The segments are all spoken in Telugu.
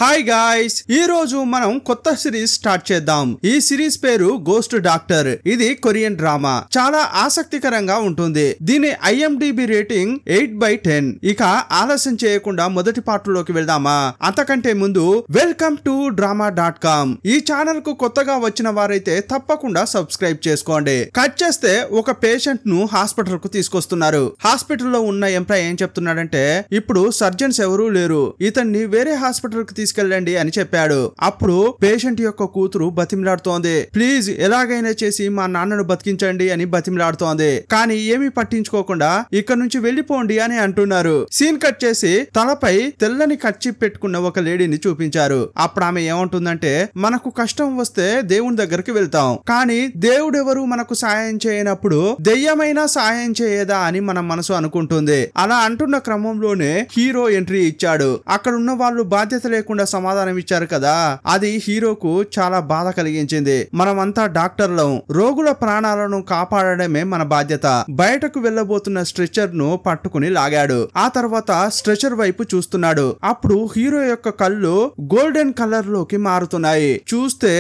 హాయ్ గాయ్స్, ఈ రోజు మనం కొత్త సిరీస్ స్టార్ట్ చేద్దాం. ఈ సిరీస్ పేరు గోస్ట్ డాక్టర్. ఇది కొరియన్ డ్రామా. చాలా ఆసక్తికరంగా ఉంటుంది. దీని IMDb రేటింగ్ 8/10. ఇక ఆలస్యం చేయకుండా మొదటి పార్ట్ లోకి వెళ్దామా? అంతకంటే ముందు వెల్కమ్ టు drama.com. ఈ ఛానల్ కు కొత్తగా వచ్చిన వారైతే తప్పకుండా సబ్స్క్రైబ్ చేసుకోండి. కట్ చేస్తే ఒక పేషెంట్ ను హాస్పిటల్ కు తీసుకొస్తున్నారు. హాస్పిటల్ లో ఉన్న ఎంప్లాయ్ ఏం చెప్తున్నాడంటే, ఇప్పుడు సర్జన్స్ ఎవరూ లేరు, ఇతన్ని వేరే హాస్పిటల్ కు తీసుకెళ్ళండి అని చెప్పాడు. అప్పుడు పేషెంట్ యొక్క కూతురు బతిమిలాడుతోంది. ప్లీజ్ ఎలాగైనా చేసి మా నాన్నను బతికించండి అని బతిమిలాడుతోంది. కానీ ఏమీ పట్టించుకోకుండా ఇక్కడ నుంచి వెళ్లిపోండి అని అంటున్నారు. సీన్ కట్ చేసి తలపై తెల్లని కర్చీఫ్ పెట్టుకున్న ఒక లేడీని చూపించారు. అప్పుడు ఆమె ఏమంటుందంటే, మనకు కష్టం వస్తే దేవుని దగ్గరికి వెళ్తాం, కానీ దేవుడెవరు మనకు సాయం చేయనప్పుడు దెయ్యమైనా సాయం చేయదా అని మన మనసు అనుకుంటుంది. అలా అంటున్న క్రమంలోనే హీరో ఎంట్రీ ఇచ్చాడు. అక్కడ ఉన్న వాళ్ళు బాధ్యత లేకుండా సమాధానం ఇచ్చారు కదా, అది హీరోకు చాలా బాధ కలిగించింది. మనమంతా డాక్టర్లం, రోగుల ప్రాణాలను కాపాడడమే మన బాధ్యత. బయటకు వెళ్లబోతున్న స్ట్రెచర్ ను పట్టుకుని లాగాడు. ఆ తర్వాత స్ట్రెచర్ వైపు చూస్తున్నాడు. అప్పుడు హీరో యొక్క కళ్ళు గోల్డెన్ కలర్ లోకి మారుతున్నాయి. చూస్తే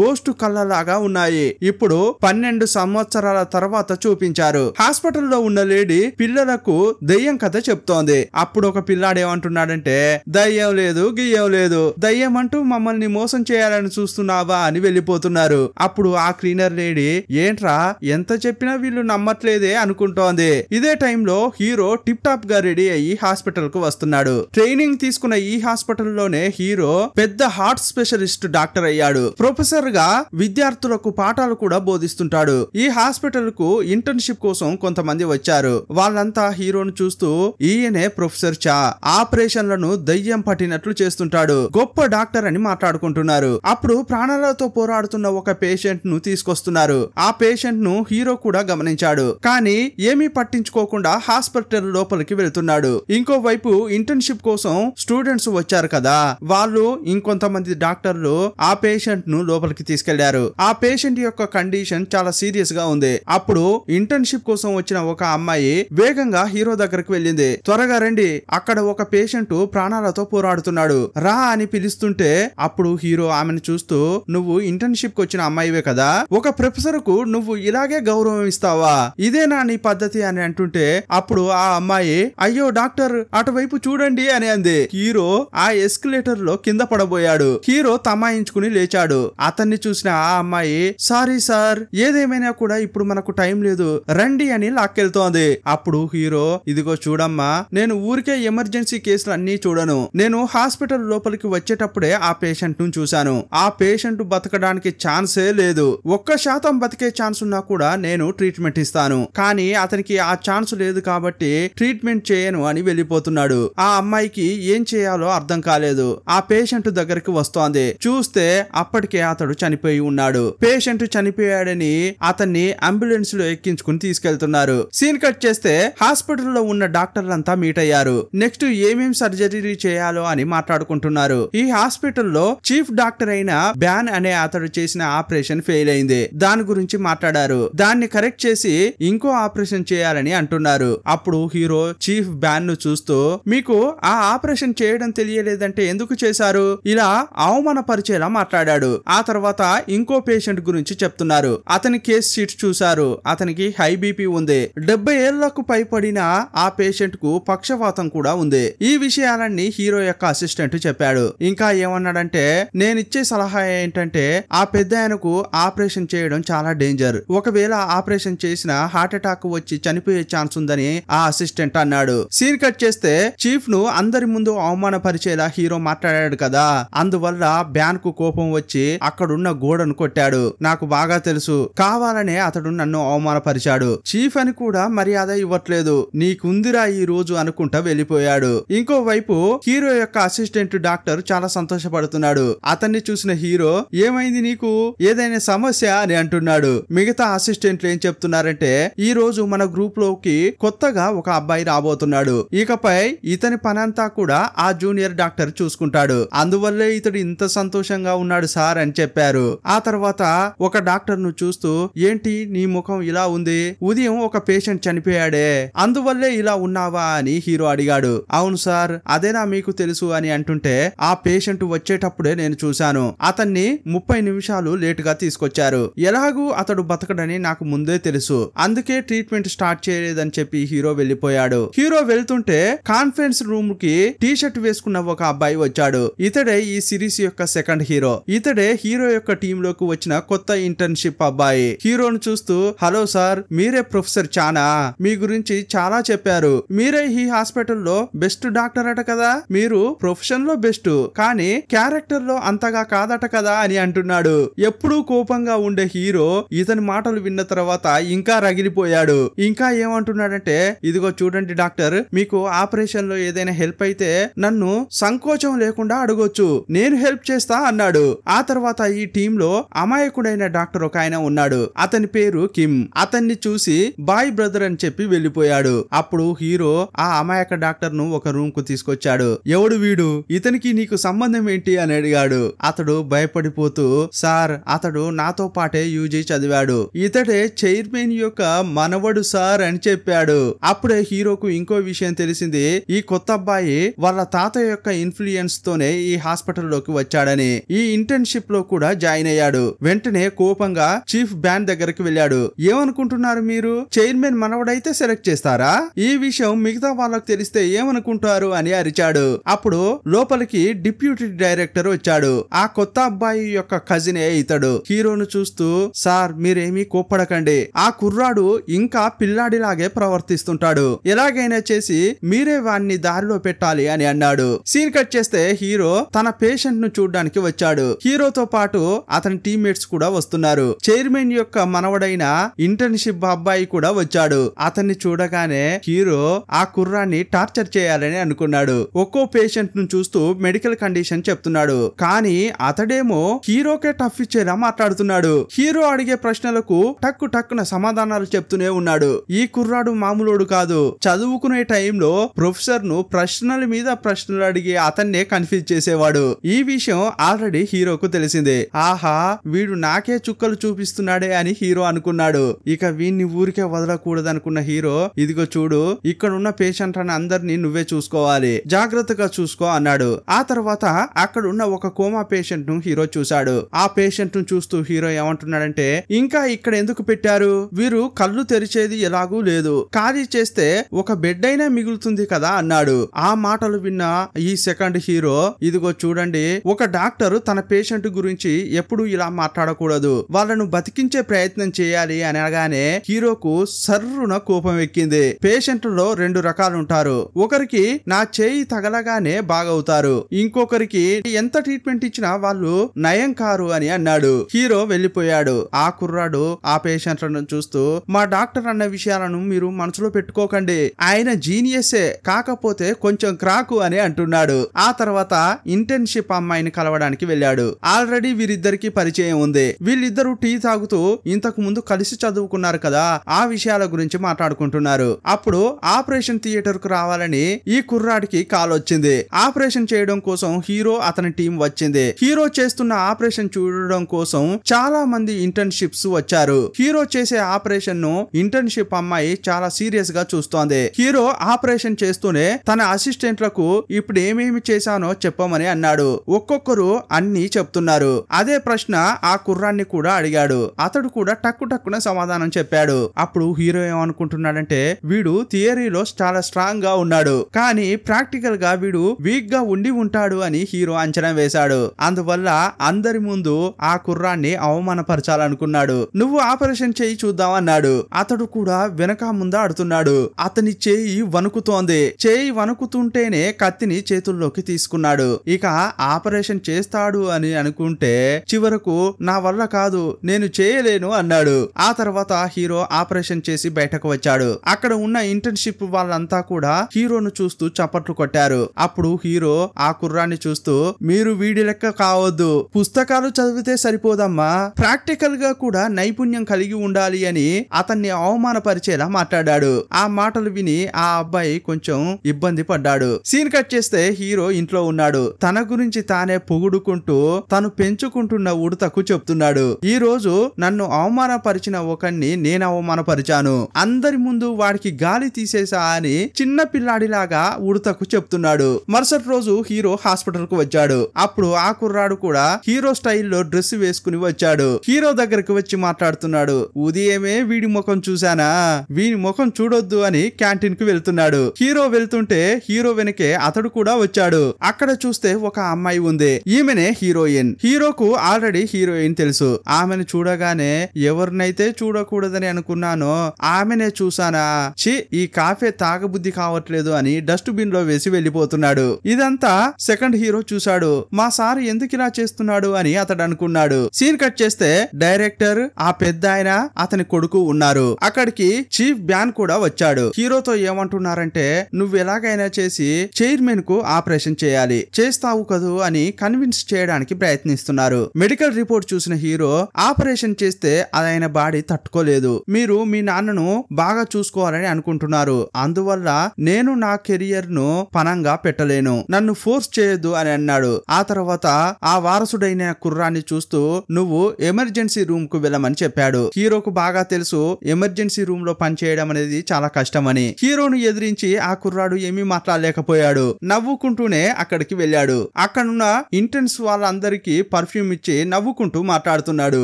గోస్ట్ కళ్ళలాగా ఉన్నాయి. ఇప్పుడు 12 సంవత్సరాల తర్వాత చూపించారు. హాస్పిటల్లో ఉన్న లేడీ పిల్లలకు దెయ్యం కథ చెప్తోంది. అప్పుడు ఒక పిల్లాడు ఏమంటున్నాడంటే, దయ్యం లేదు, గియ్యం లేదు, దయ్యం అంటూ మమ్మల్ని మోసం చేయాలని చూస్తున్నావా అని వెళ్ళిపోతున్నారు. అప్పుడు ఆ క్లీనర్ లేడీ, ఏంట్రా ఎంత చెప్పినా వీళ్ళు నమ్మట్లేదే అనుకుంటోంది. ఇదే టైంలో హీరో టిప్ టాప్ గా రెడీ అయ్యి హాస్పిటల్ కు వస్తున్నాడు. ట్రైనింగ్ తీసుకున్న ఈ హాస్పిటల్ లోనే హీరో పెద్ద హార్ట్ స్పెషలిస్ట్ డాక్టర్ అయ్యాడు. ప్రొఫెసర్ గా విద్యార్థులకు పాఠాలు కూడా బోధిస్తుంటాడు. ఈ హాస్పిటల్ కు ఇంటర్న్షిప్ కోసం కొంతమంది వచ్చారు. వాళ్ళంతా హీరోను చూస్తూ, ఈయనే ప్రొఫెసర్ చా, ఆపరేషన్లను దయ్యం పట్టినట్లు చేస్తుంటాడు, గొప్ప డాక్టర్ అని మాట్లాడుకుంటున్నారు. అప్పుడు ప్రాణాలతో పోరాడుతున్న ఒక పేషెంట్ ను తీసుకొస్తున్నారు. ఆ పేషెంట్ ను హీరో కూడా గమనించాడు, కానీ ఏమీ పట్టించుకోకుండా హాస్పిటల్ లోపలికి వెళ్తున్నాడు. ఇంకోవైపు ఇంటర్న్షిప్ కోసం స్టూడెంట్స్ వచ్చారు కదా, వాళ్ళు ఇంకొంతమంది డాక్టర్లు ఆ పేషెంట్ ను లోపలికి తీసుకెళ్లారు. ఆ పేషెంట్ యొక్క కండిషన్ చాలా సీరియస్ గా ఉంది. అప్పుడు ఇంటర్న్షిప్ కోసం వచ్చిన ఒక అమ్మాయి వేగంగా హీరో దగ్గరకు వెళ్ళింది. త్వరగా రండి, అక్కడ ఒక పేషెంట్ ప్రాణాలతో పోరాడుతున్నాడు, రా అని పిలుస్తుంటే, అప్పుడు హీరో ఆమెను చూస్తూ, నువ్వు ఇంటర్న్షిప్ కు వచ్చిన అమ్మాయివే కదా, ఒక ప్రొఫెసర్ కు నువ్వు ఇలాగే గౌరవం ఇస్తావా, ఇదేనా నీ పద్ధతి అని అంటుంటే, అప్పుడు ఆ అమ్మాయి, అయ్యో డాక్టర్ అటువైపు చూడండి అని అంది. హీరో ఆ ఎస్కలేటర్ లో కింద పడబోయాడు. హీరో తమాయించుకుని లేచాడు. అతన్ని చూసిన ఆ అమ్మాయి, సారీ సార్, ఏదేమైనా కూడా ఇప్పుడు మనకు టైం లేదు, రండి అని లాక్కెళ్తోంది. అప్పుడు హీరో, ఇదిగో చూడమ్మా, నేను ఊరికే ఎమర్జెన్సీ కేసులు అన్ని చూడను, నేను హాస్పిటల్ లోపలికి వచ్చేటప్పుడే ఆ పేషెంట్ ను చూశాను, ఆ పేషెంట్ బతకడానికి ఛాన్సే లేదు, 1% బతికే ఛాన్స్ ఉన్నా కూడా నేను ట్రీట్మెంట్ ఇస్తాను, కానీ అతనికి ఆ ఛాన్స్ లేదు కాబట్టి ట్రీట్మెంట్ చేయను అని వెళ్ళిపోతున్నాడు. ఆ అమ్మాయికి ఏం చేయాలో అర్థం కాలేదు. ఆ పేషెంట్ దగ్గరికి వస్తోంది. చూస్తే అప్పటికే అతడు చనిపోయి ఉన్నాడు. పేషెంట్ చనిపోయాడని అతన్ని అంబులెన్స్ లో ఎక్కించుకుని తీసుకెళ్తున్నారు. సీన్ కట్ చేస్తే హాస్పిటల్లో ఉన్న డాక్టర్లంతా మీట్ అయ్యారు. నెక్స్ట్ ఏమేం సర్జరీలు చేయాలో అని మాట్లాడుకుంటున్నారు. ఈ హాస్పిటల్లో చీఫ్ డాక్టర్ అయిన బ్యాన్ అనే అతడు చేసిన ఆపరేషన్ ఫెయిల్ అయింది. దాని గురించి మాట్లాడారు. దాన్ని కరెక్ట్ చేసి ఇంకో ఆపరేషన్ చేయాలని అంటున్నారు. అప్పుడు హీరో చీఫ్ బ్యాన్ ను చూస్తూ, మీకు ఆ ఆపరేషన్ చేయడం తెలియలేదంటే ఎందుకు చేశారు, ఇలా అవమానపరిచేలా మాట్లాడాడు. ఆ తర్వాత ఇంకో పేషెంట్ గురించి చెప్తున్నారు. అతని కేస్ షీట్ చూశారు. అతనికి హై బీపీ ఉంది. 70 ఏళ్లకు పైపడిన ఆ పేషెంట్ కు పక్షవాతం కూడా ఉంది. ఈ విషయాలన్నీ హీరో యొక్క అసిస్టెంట్ చెప్పాడు. ఇంకా ఏమన్నాడంటే, నేనిచ్చే సలహా ఏంటంటే, ఆ పెద్ద ఆయనకు ఆపరేషన్ చేయడం చాలా డేంజర్, ఒకవేళ ఆపరేషన్ చేసిన హార్ట్ అటాక్ వచ్చి చనిపోయే ఛాన్స్ ఉందని ఆ అసిస్టెంట్ అన్నాడు. సీన్ కట్ చేస్తే చీఫ్ ను అందరి ముందు అవమానపరిచేలా హీరో మాట్లాడాడు కదా, అందువల్ల బ్యాన్ కు కోపం వచ్చి అక్కడున్న గోడను కొట్టాడు. నాకు బాగా తెలుసు, కావాలనే అతడు నన్ను అవమానపరిచాడు, చీఫ్ అని కూడా మర్యాద ఇవ్వట్లేదు, నీకుందిరా ఈ రోజు అనుకుంటా వెళ్ళిపోయాడు. ఇంకోవైపు హీరో యొక్క అసిస్టెంట్ డాక్టర్ చాలా సంతోషపడుతున్నాడు. అతన్ని చూసిన హీరో, ఏమైంది నీకు, ఏదైనా సమస్య అని అంటున్నాడు. మిగతా అసిస్టెంట్లు ఏం చెప్తున్నారంటే, ఈ రోజు మన గ్రూప్ లోకి కొత్తగా ఒక అబ్బాయి రాబోతున్నాడు, ఇకపై ఇతని పనంతా కూడా ఆ జూనియర్ డాక్టర్ చూసుకుంటాడు, అందువల్లే ఇతడు ఇంత సంతోషంగా ఉన్నాడు సార్ అని చెప్పారు. ఆ తర్వాత ఒక డాక్టర్ ను చూస్తూ, ఏంటి నీ ముఖం ఇలా ఉంది, ఉదయం ఒక పేషెంట్ చనిపోయాడే అందువల్లే ఇలా ఉన్నావా అని హీరో అడిగాడు. అవును సార్, అదేనా మీకు తెలుసు అని అంటుంటే, ఆ పేషెంట్ వచ్చేటప్పుడే నేను చూశాను. అతన్ని 30 నిమిషాలు లేటుగా తీసుకొచ్చారు. ఎలాగూ అతడు బతకడని నాకు ముందే తెలుసు. అందుకే ట్రీట్మెంట్ స్టార్ట్ చేయలేదని చెప్పి హీరో వెళ్లిపోయాడు. హీరో వెళ్తుంటే కాన్ఫరెన్స్ రూమ్ కి టీ షర్ట్ వేసుకున్న ఒక అబ్బాయి వచ్చాడు. ఇతడే ఈ సిరీస్ యొక్క సెకండ్ హీరో. ఇతడే హీరో యొక్క టీమ్ లోకి వచ్చిన కొత్త ఇంటర్న్షిప్ అబ్బాయి. హీరోను చూస్తూ, హలో సార్, మీరే ప్రొఫెసర్ చానా, మీ గురించి చాలా చెప్పారు. మీరే ఈ హాస్పిటల్లో బెస్ట్ డాక్టర్ అట కదా. మీరు ప్రొఫెషన్ లో బెస్ట్, కానీ క్యారెక్టర్ లో అంతగా కాదట కదా అని అంటున్నాడు. ఎప్పుడూ కోపంగా ఉండే హీరో ఇతని మాటలు విన్న తర్వాత ఇంకా రగిలిపోయాడు. ఇంకా ఏమంటున్నాడంటే, ఇదిగో చూడండి డాక్టర్, మీకు ఆపరేషన్ లో ఏదైనా హెల్ప్ అయితే నన్ను సంకోచం లేకుండా అడగొచ్చు, నేను హెల్ప్ చేస్తా అన్నాడు. ఆ తర్వాత ఈ టీమ్ లో అమాయకుడైన డాక్టర్ ఒక ఆయన ఉన్నాడు. అతని పేరు కిమ్. అతన్ని చూసి బాయ్ బ్రదర్ అని చెప్పి వెళ్లిపోయాడు. అప్పుడు హీరో ఆ అమాయక డాక్టర్ ను ఒక రూమ్ కు తీసుకొచ్చాడు. ఎవడు వీడు, ఇతనికి నీకు సంబంధం ఏంటి అని అడిగాడు. అతడు భయపడిపోతూ, సార్, అతడు నాతో పాటే యూజీ చదివాడు, ఇతడే చైర్మన్ యొక్క మనవడు సార్ అని చెప్పాడు. అప్పుడే హీరోకు ఇంకో విషయం తెలిసింది. ఈ కొత్త అబ్బాయి వాళ్ళ తాతయ్య యొక్క ఇన్ఫ్లుయెన్స్ తోనే ఈ హాస్పిటల్ లోకి వచ్చాడని. ఈ ఇంటర్న్షిప్ లో కూడా జాయిన్ అయ్యాడు. వెంటనే కోపంగా చీఫ్ బ్యాన్ దగ్గరికి వెళ్ళాడు. ఏమనుకుంటున్నారు మీరు, చైర్మన్ మనవడైతే సెలెక్ట్ చేస్తారా? ఈ విషయం మిగతా వాళ్ళకు తెలిస్తే ఏమనుకుంటారు అని అరిచాడు. అప్పుడు లోపలికి డిప్యూటీ డైరెక్టర్ వచ్చాడు. ఆ కొత్త అబ్బాయి యొక్క కజినే ఇతడు. హీరోను చూస్తూ, సార్, మీరేమీ కోప్పడకండి, ఆ కుర్రాడు ఇంకా పిల్లాడిలాగే ప్రవర్తిస్తుంటాడు, ఎలాగైనా చేసి మీరే వాణ్ణి దారిలో పెట్టాలి అని అన్నాడు. సీన్ కట్ చేస్తే హీరో తన పేషెంట్ ను చూడ్డానికి వచ్చాడు. హీరోతో పాటు అతని టీమ్మేట్స్ కూడా వస్తున్నారు. చైర్మన్ యొక్క మనవడైన ఇంటర్న్షిప్ అబ్బాయి కూడా వచ్చాడు. అతన్ని చూడగానే హీరో ఆ కుర్రాన్ని టార్చర్ చేయాలని అనుకున్నాడు. ఒక్కో పేషెంట్ ను చూస్తూ మెడికల్ కండిషన్ చెప్తున్నాడు. కానీ అతడేమో హీరోకే టఫ్ ఇచ్చేలా మాట్లాడుతున్నాడు. హీరో అడిగే ప్రశ్నలకు టక్కున సమాధానాలు చెప్తూనే ఉన్నాడు. ఈ కుర్రాడు మామూలోడు కాదు. చదువుకునే టైంలో ప్రొఫెసర్ ను ప్రశ్నల మీద ప్రశ్నలు అడిగి అతన్నే కన్ఫ్యూజ్ చేసేవాడు. ఈ విషయం ఆల్రెడీ హీరోకు తెలిసిందే. ఆహా, వీడు నాకే చుక్కలు చూపిస్తున్నాడే అని హీరో అనుకున్నాడు. ఇక వీణ్ణి ఊరికే వదలకూడదనుకున్న హీరో, ఇదిగో చూడు, ఇక్కడ ఉన్న పేషెంట్ అని అందరినీ నువ్వే చూసుకోవాలి, జాగ్రత్తగా చూసుకో అన్నాడు. ఆ తర్వాత అక్కడ ఉన్న ఒక కోమా పేషెంట్ ను హీరో చూశాడు. ఆ పేషెంట్ ను చూస్తూ హీరో ఏమంటున్నాడంటే, ఇంకా ఇక్కడ ఎందుకు పెట్టారు, వీరు కళ్ళు తెరిచేది ఎలాగూ లేదు, ఖాళీ చేస్తే ఒక బెడ్ అయినా మిగులుతుంది కదా అన్నాడు. ఆ మాటలు విన్న ఈ సెకండ్ హీరో, ఇదిగో చూడండి, ఒక డాక్టర్ తన పేషెంట్ గురించి ఎప్పుడు ఇలా మాట్లాడకూడదు, వాళ్ళను బతికించే ప్రయత్నం చేయాలి అనగానే హీరోకు సర్రున కోపం ఎక్కింది. పేషెంట్లో 2 రకాలు ఉంటారు. ఒకరికి నా చేయి తగలగానే బాగవుతారు, ఇంకొకరికి ఎంత ట్రీట్మెంట్ ఇచ్చినా వాళ్ళు నయం కారు అని అన్నాడు. హీరో వెళ్లిపోయాడు. ఆ కుర్రాడు ఆ పేషెంట్లను చూస్తూ, మా డాక్టర్ అన్న విషయాలను మీరు మనసులో పెట్టుకోకండి, ఆయన జీనియసే, కాకపోతే కొంచెం క్రాకు అని అంటున్నాడు. ఆ తర్వాత ఇంటర్న్షిప్ అమ్మాయిని కలవడానికి వెళ్ళాడు. ఆల్రెడీ వీరిద్దరికి పరిచయం ఉంది. వీళ్ళిద్దరూ టీ తాగుతూ ఇంతకు ముందు కలిసి చదువుకున్నారు కదా, ఆ విషయాల గురించి మాట్లాడుకుంటున్నారు. అప్పుడు ఆపరేషన్ థియేటర్ కు రావాలని ఈ కుర్రాడికి కాల్ వచ్చింది. ఆపరేషన్ చేయడం కోసం హీరో అతని టీం వచ్చింది. హీరో చేస్తున్న ఆపరేషన్ చూడడం కోసం చాలా మంది ఇంటర్న్షిప్స్ వచ్చారు. హీరో చేసే ఆపరేషన్ ను ఇంటర్న్షిప్ అమ్మాయి చాలా సీరియస్ గా చూస్తోంది. హీరో ఆపరేషన్ చేస్తూనే తన అసిస్టెంట్లకు ఇప్పుడు ఏమేమి చేశానో చెప్పమని అన్నాడు. ఒక్కొక్కరు అన్ని చెప్తున్నారు. అదే ప్రశ్న ఆ కుర్రాన్ని కూడా అడిగాడు. అతడు కూడా టక్కున సమాధానం చెప్పాడు. అప్పుడు హీరో ఏమనుకుంటున్నాడంటే, వీడు థియరీలో చాలా స్ట్రాంగ్ గా ఉన్నాడు, కానీ ప్రాక్టికల్ గా వీడు వీక్ గా ఉండి ఉంటాడు అని హీరో అంచనా వేశాడు. అందువల్ల అందరి ముందు ఆ కుర్రాన్ని అవమానపరచాలనుకున్నాడు. నువ్వు ఆపరేషన్ చేయి చూద్దాం అన్నాడు. అతడు కూడా వెనక ముందా ఆడుతున్నాడు. అతని చేయి వణుకుతోంది. చేయి వణుకుతుంటేనే కత్తిని చేతుల్లోకి తీసుకున్నాడు. ఇక ఆపరేషన్ చేస్తాడు అని అనుకుంటే చివరకు నా వల్ల కాదు, నేను చేయలేను అన్నాడు. ఆ తర్వాత హీరో ఆపరేషన్ చేసి బయటకు వచ్చాడు. అక్కడ ఉన్న ఇంటర్న్షిప్ వాళ్ళంతా కూడా హీరోను చూస్తూ చప్పట్లు కొట్టారు. అప్పుడు హీరో ఆ కుర్రాన్ని చూస్తూ, మీరు వీడి లెక్క కావద్దు, పుస్తకాలు చదివితే సరిపోదమ్మా, ప్రాక్టికల్ గా కూడా నైపుణ్యం కలిగి ఉండాలి అని అతన్ని అవమానపరిచేలా మాట్లాడాడు. ఆ మాటలు విని ఆ అబ్బాయి కొంచెం ఇబ్బంది పడ్డాడు. సీన్ కట్ చేస్తే హీరో ఇంట్లో ఉన్నాడు. తన గురించి తానే పొగుడుకుంటూ తను పెంచుకుంటున్న ఉడతకు చెప్తున్నాడు, ఈ రోజు నన్ను అవమానపరిచిన ఒకన్ని నేను అవమానపరిచాను, అందరి ముందు వాడికి గాలి తీసేసా అని చిన్న పిల్లాడిలాగా ఉడతకు చెప్తున్నాడు. మరుసటి రోజు హీరో హాస్పిటల్ కు వచ్చాడు. అప్పుడు ఆ కుర్రాడు కూడా హీరో స్టైల్లో డ్రెస్ వేసుకుని వచ్చాడు. హీరో దగ్గరికి వచ్చి మాట్లాడుతున్నాడు. ఉదయమే వీడి ముఖం చూసానా, వీడి ముఖం చూడొద్దు అని క్యాంటీన్ కు వెళ్తున్నాడు. హీరో వెళ్తుంటే హీరో వెనకే అతడు కూడా వచ్చాడు. అక్కడ చూస్తే ఒక అమ్మాయి ఉంది. ఈమెనే హీరోయిన్. హీరోకు ఆల్రెడీ హీరోయిన్ తెలుసు. ఆమెను చూడగానే ఎవరినైతే చూడకూడదని అనుకున్నానో ఆమెనే చూసానా, చి ఈ కాఫే తాగబుద్ధి కావట్లేదు అని డస్ట్ బిన్ లో వేసి వెళ్లిపోతున్నాడు. ఇదంతా సెకండ్ హీరో చూశాడు. మా సార్ ఎందుకు ఇలా చేస్తున్నాడు అని అతడు అనుకున్నాడు. సీన్ కట్ చేస్తే డైరెక్టర్, ఆ పెద్ద ఆయన, అతని కొడుకు ఉన్నారు. అక్కడికి చీఫ్ బ్యాన్ కూడా వచ్చాడు. హీరోతో ఏమంటున్నారంటే, నువ్వు ఎలాగైనా చేసి చైర్మన్ కు ఆపరేషన్ చేయాలి, చేస్తావు కదూ అని కన్విన్స్ చేయడానికి ప్రయత్నిస్తున్నారు. మెడికల్ రిపోర్ట్ చూసిన హీరో, ఆపరేషన్ చేస్తే ఆయన బాడీ తట్టుకోలేదు, మీరు మీ నాన్నను బాగా చూసుకోవాలని అనుకుంటున్నారు, అందువల్ల నేను నా కెరియర్ ను పనంగా పెట్టలేను, నన్ను ఫోర్స్ చేయొద్దు అని అన్నాడు. ఆ తర్వాత ఆ వారసుడైన కుర్రాన్ని చూస్తూ నువ్వు ఎమర్జెన్సీ రూమ్ కు వెళ్ళమని చెప్పాడు. హీరోకు బాగా తెలుసు ఎమర్జెన్సీ రూమ్ లో పనిచేయడం అనేది చాలా కష్టమని. హీరోను ఎదిరించి ఆ కుర్రాడు ఏమీ మాట్లాడలేకపోయాడు. నవ్వుకుంటూనే అక్కడికి వెళ్ళాడు. అక్కడున్న ఇంటర్న్స్ వాళ్ళందరికీ పర్ఫ్యూమ్ ఇచ్చి నవ్వుకుంటూ మాట్లాడుతున్నాడు.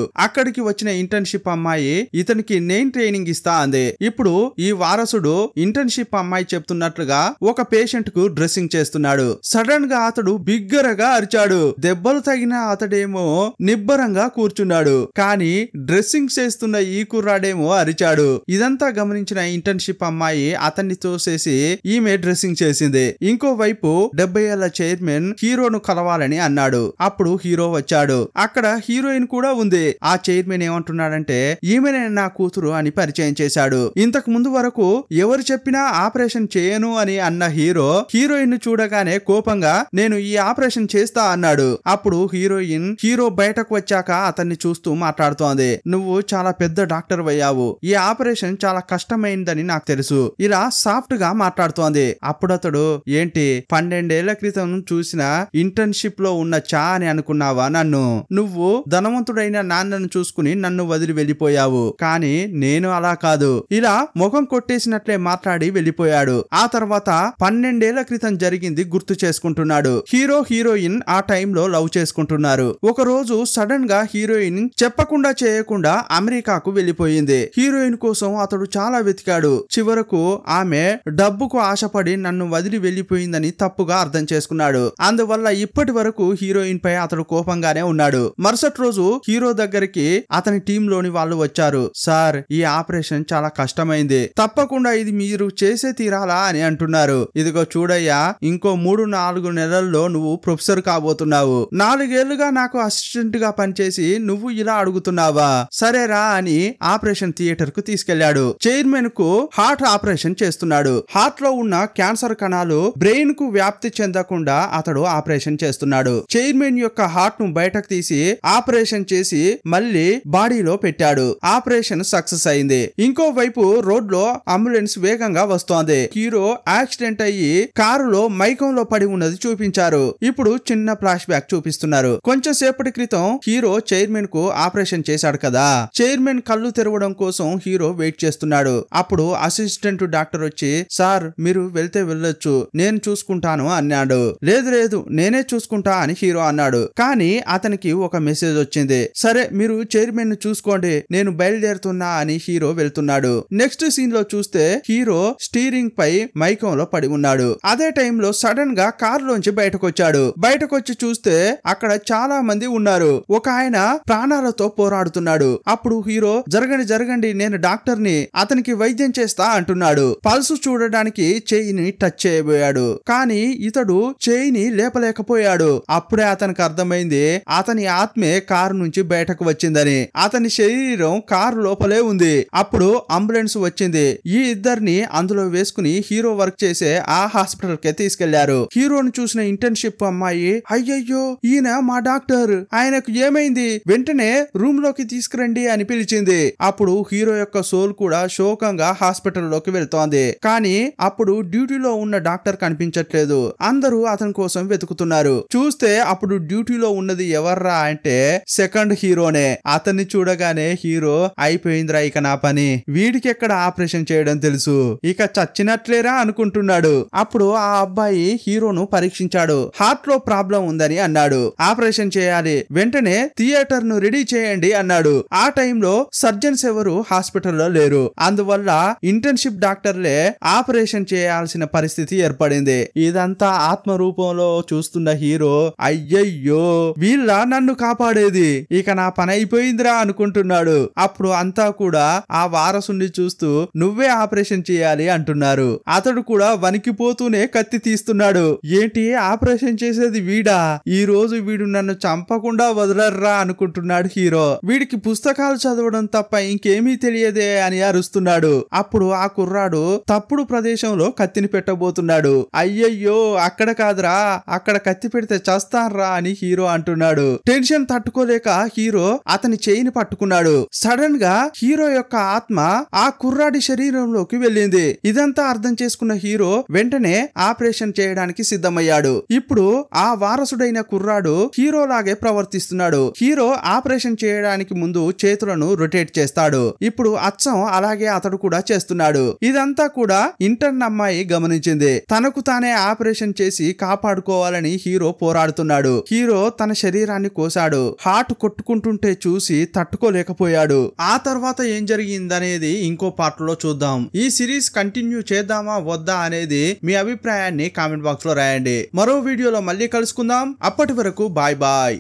అక్కడికి వచ్చిన ఇంటర్న్షిప్ అమ్మాయి ఇతనికి నేను ట్రైనింగ్ ఇస్తా అంది. ఇప్పుడు ఈ వారసుడు ఇంటర్న్షిప్ అమ్మాయి చెప్తున్నట్లుగా ఒక పేషెంట్ కు డ్రెస్సింగ్ చేస్తున్నాడు. సడన్ గా అతడు బిగ్గరగా అరిచాడు. దెబ్బలు తగిన అతడేమో నిబ్బరంగా కూర్చున్నాడు. కానీ డ్రెస్సింగ్ చేస్తున్న ఈ కుర్రాడేమో అరిచాడు. ఇదంతా గమనించిన ఇంటర్న్షిప్ అమ్మాయి అతన్ని తోసేసి ఈమె డ్రెస్సింగ్ చేసింది. ఇంకోవైపు 70 ఏళ్ల చైర్మన్ హీరోను కలవాలని అన్నాడు. అప్పుడు హీరో వచ్చాడు. అక్కడ హీరోయిన్ కూడా ఉంది. ఆ చైర్మన్ ఏమంటున్నాడంటే, ఈమెనే నా కూతురు అని పరిచయం చేశాడు. ఇంతకు ముందు వరకు ఎవరు చెప్పినా ఆపరేషన్ చేయను అని అన్న హీరో హీరోయిన్ చూడగానే కోపంగా నేను ఈ ఆపరేషన్ చేస్తా అన్నాడు. అప్పుడు హీరోయిన్ హీరో బయటకు వచ్చాక అతన్ని చూస్తూ మాట్లాడుతోంది. నువ్వు చాలా పెద్ద డాక్టర్ అయ్యావు, ఈ ఆపరేషన్ చాలా కష్టమైందని నాకు తెలుసు, ఇలా సాఫ్ట్ గా మాట్లాడుతోంది. అప్పుడు అతడు, ఏంటి 12 ఏళ్ల క్రితం చూసిన ఇంటర్న్షిప్ లో ఉన్న చా అని అనుకున్నావా నన్ను? నువ్వు ధనవంతుడైన నాన్నను చూసుకుని నన్ను వదిలి వెళ్ళిపోయావు, కానీ నేను అలా కాదు. ఇలా ముఖం కొట్టేసినట్లే మాట్లాడి వెళ్ళిపోయాడు. ఆ తర్వాత 12 ఏళ్ల క్రితం జరిగింది గుర్తు చేసుకుంటున్నాడు. హీరో హీరోయిన్ ఆ టైంలో లవ్ చేసుకుంటున్నారు. ఒక రోజు సడన్ గా హీరోయిన్ చెప్పకుండా చేయకుండా అమెరికాకు వెళ్లిపోయింది. హీరోయిన్ కోసం అతడు చాలా వెతికాడు. చివరకు ఆమె డబ్బుకు ఆశపడి నన్ను వదిలి వెళ్లిపోయిందని తప్పుగా అర్థం చేసుకున్నాడు. అందువల్ల ఇప్పటి వరకు హీరోయిన్ పై అతడు కోపంగానే ఉన్నాడు. మరుసటి రోజు హీరో దగ్గరికి అతని టీం లోని వాళ్ళు వచ్చారు. సార్, ఈ ఆపరేషన్ చాలా కష్టమైంది, తప్పకుండా ఇది మీరు చేసే తీరాలా అని అంటున్నారు. ఇదిగో చూడయ్యా, ఇంకో 3-4 నెలల్లో నువ్వు ప్రొఫెసర్ కాబోతున్నావు. 4 ఏళ్లుగా నాకు అసిస్టెంట్ గా పనిచేసి నువ్వు ఇలా అడుగుతున్నావా? సరేరా అని ఆపరేషన్ థియేటర్ కు తీసుకెళ్లాడు. చైర్మన్ కు హార్ట్ ఆపరేషన్ చేస్తున్నాడు. హార్ట్ లో ఉన్న క్యాన్సర్ కణాలు బ్రెయిన్ కు వ్యాప్తి చెందకుండా అతడు ఆపరేషన్ చేస్తున్నాడు. చైర్మన్ యొక్క హార్ట్ ను బయటకు తీసి ఆపరేషన్ చేసి మళ్ళీ బాడీలో పెట్టాడు. ఆపరేషన్ సక్సెస్ అయింది. ఇంకోవైపు రోడ్ లో అంబులెన్స్ వేగంగా వస్తోంది. హీరో యాక్సిడెంట్ అయ్యి కారులో మైకంలో పడి ఉన్నది చూపించారు. ఇప్పుడు చిన్న ఫ్లాష్ బ్యాక్ చూపిస్తున్నారు. కొంచెం సేపటి క్రితం హీరో చైర్మన్ కు ఆపరేషన్ చేశాడు కదా, చైర్మన్ కళ్ళు తెరవడం కోసం హీరో వెయిట్ చేస్తున్నాడు. అప్పుడు అసిస్టెంట్ డాక్టర్ వచ్చి, సార్ మీరు వెళ్తే వెళ్ళొచ్చు, నేను చూసుకుంటాను అన్నాడు. లేదు లేదు నేనే చూసుకుంటా అని హీరో అన్నాడు. కానీ అతనికి ఒక మెసేజ్ వచ్చింది. సరే మీరు చైర్మన్ ను చూసుకోండి, నేను బయలుదేరుతున్నా అని హీరో వెళ్తున్నాడు. నెక్స్ట్ సీన్ లో చూస్తే హీరో స్టీరింగ్ పై మైకంలో పడి ఉన్నాడు. అదే టైంలో సడన్ గా కారులోంచి బయటకు వచ్చాడు. బయటకు వచ్చి చూస్తే అక్కడ చాలా మంది ఉన్నారు. ఒక ఆయన ప్రాణాలతో పోరాడుతున్నాడు. అప్పుడు హీరో, జరగండి జరగండి, నేను డాక్టర్ని, అతనికి వైద్యం చేస్తా అంటున్నాడు. పల్సు చూడడానికి చేయిని టచ్ చేయబోయాడు. కానీ ఇతడు చేయిని లేపలేకపోయాడు. అప్పుడే అతనికి అర్థమైంది అతని ఆత్మే కారు నుంచి బయటకు వచ్చిందని. అతని శరీరం కారు లోపలే ఉంది. అప్పుడు అంబులెన్స్ వచ్చింది. ఈ ఇద్దరిని అందులో వేసుకుని హీరో వర్క్ చేసే ఆ హాస్పిటల్ కి తీసుకెళ్లారు. హీరోను చూసిన ఇంటర్న్షిప్ అమ్మాయి, అయ్యయ్యో ఈయన మా డాక్టర్, ఆయనకు ఏమైంది, వెంటనే రూమ్ లోకి తీసుకురండి అని పిలిచింది. అప్పుడు హీరో యొక్క సోల్ కూడా శోకంగా హాస్పిటల్ లోకి వెళ్తోంది. కానీ అప్పుడు డ్యూటీలో ఉన్న డాక్టర్ కనిపించట్లేదు. అందరూ అతని కోసం వెతుకుతున్నారు. చూస్తే అప్పుడు డ్యూటీలో ఉన్నది ఎవర్రా అంటే సెకండ్ హీరోనే. అతన్ని చూడగానే హీరో, అయిపోయిందిరా ఇక నా పని, వీడికి ఎక్కడ ఆపరేషన్ చేయడం తెలుసు, ఇక చచ్చినట్లేరా అనుకుంటున్నాడు. అప్పుడు ఆ అబ్బాయి హీరోను పరీక్షించాడు. హార్ట్ లో ప్రాబ్లం ఉందని అన్నాడు. ఆపరేషన్ చేయాలి, వెంటనే థియేటర్ ను రెడీ చేయండి అన్నాడు. ఆ టైంలో సర్జన్స్ ఎవరు హాస్పిటల్లో లేరు. అందువల్ల ఇంటర్న్షిప్ డాక్టర్లే ఆపరేషన్ చేయాల్సిన పరిస్థితి ఏర్పడింది. ఇదంతా ఆత్మ రూపంలో చూస్తున్న హీరో అయ్యయ్యో వీళ్ళ నన్ను కాపాడేది, ఇక నా పని అయిపోయిందిరా అనుకుంటున్నాడు. అప్పుడు అంతా కూడా ఆ వారసుని చూస్తూ నువ్వే ఆపరేషన్ చేయాలి అంటున్నారు. అతడు కూడా వణికిపోతూనే కత్తి తీస్తున్నాడు. ఏంటి ఆపరేషన్ చేసేది వీడా? ఈ రోజు వీడు నన్ను చంపకుండా వదలర్రా అనుకుంటున్నాడు హీరో. వీడికి పుస్తకాలు చదవడం తప్ప ఇంకేమీ తెలియదే అని అరుస్తున్నాడు. అప్పుడు ఆ కుర్రాడు తప్పుడు ప్రదేశంలో కత్తిని పెట్టబోతున్నాడు. అయ్యయ్యో అక్కడ కాదురా, అక్కడ కత్తి పెడితే చస్తాన్రా అని హీరో అంటున్నాడు. టెన్షన్ తట్టుకోలేక హీరో అతని చేయిని పట్టుకున్నాడు. సడన్ గా హీరో యొక్క ఆత్మ ఆ కుర్రాడి శరీరంలోకి వెళ్ళింది. ఇదంతా అర్థం చేసుకున్న హీరో వెంటనే ఆపరేషన్ చేయడానికి సిద్ధమయ్యాడు. ఇప్పుడు ఆ వారసుడైన కుర్రాడు హీరో లాగే ప్రవర్తిస్తున్నాడు. హీరో ఆపరేషన్ చేయడానికి ముందు చేతులను రొటేట్ చేస్తాడు. ఇప్పుడు అచ్చం అలాగే అతడు కూడా చేస్తున్నాడు. ఇదంతా కూడా ఇంటర్న్ అమ్మాయి గమనించింది. తనకు తానే ఆపరేషన్ చేసి కాపాడుకోవాలని హీరో పోరాడుతున్నాడు. హీరో తన శరీరాన్ని కోసాడు. హార్ట్ కొట్టుకుంటుంటే చూసి తట్టుకోలేకపోయాడు. ఆ తర్వాత ఏం జరిగిందనేది ఇంకో పార్ట్ లో చూద్దాం. ఈ సిరీస్ కంటిన్యూ చేద్దామా వద్దా అనేది మీ అభిప్రాయాన్ని కామెంట్ బాక్స్ లో రాయండి. మరో వీడియోలో మళ్ళీ కలుసుకుందాం. అప్పటి వరకు బాయ్ బాయ్.